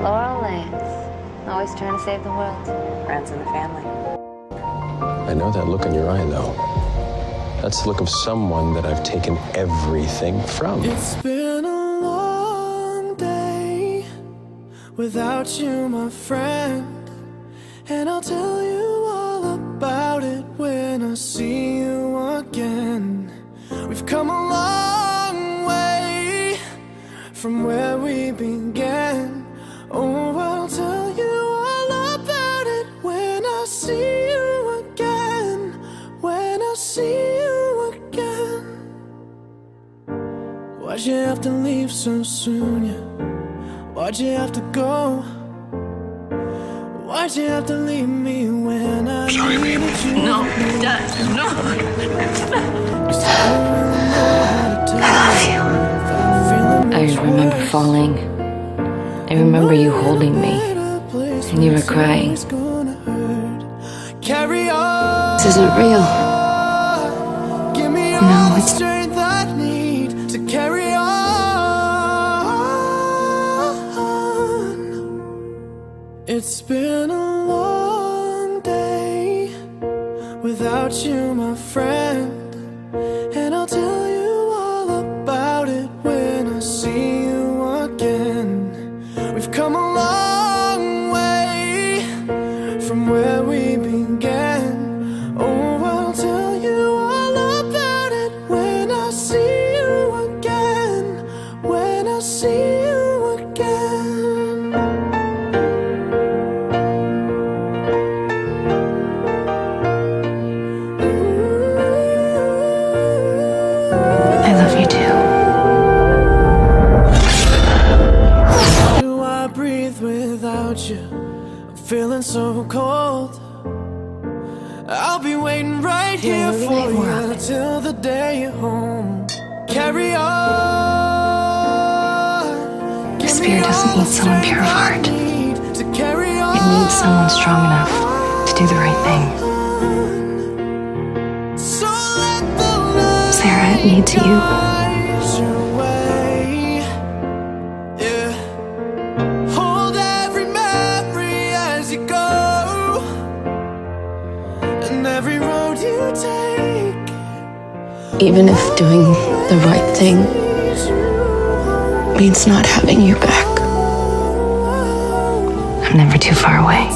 Laurel Lance, always trying to save the world. Friends in the family. I know that look in your eye, though. That's the look of someone that I've taken everything from. It's been a long day without you, my friend, and I'll tell you all about it when I see you again. We've come a long way from where we began. Oh, I'll tell you all about it when I see you again. When I see you again. Why'd you have to leave so soon, yeah? Why'd you have to go? Why'd you have to leave me when I needed you? No, Dad, no. I remember falling. I remember you holding me, and you were crying. This isn't real. No, it's It's been a long day without you, my friend, and I'll tell you all about it when I see you again. We've come a long way from where we began. Oh, I'll tell you all about it when I see you again. When I see you again. I'm feeling so cold. I'll be waiting right here for you till the day you're home. Carry on. The spirit doesn't need someone pure of heart. It needs someone strong enough to do the right thing. Sarah, it needs you. Even if doing the right thing means not having you back, I'm never too far away.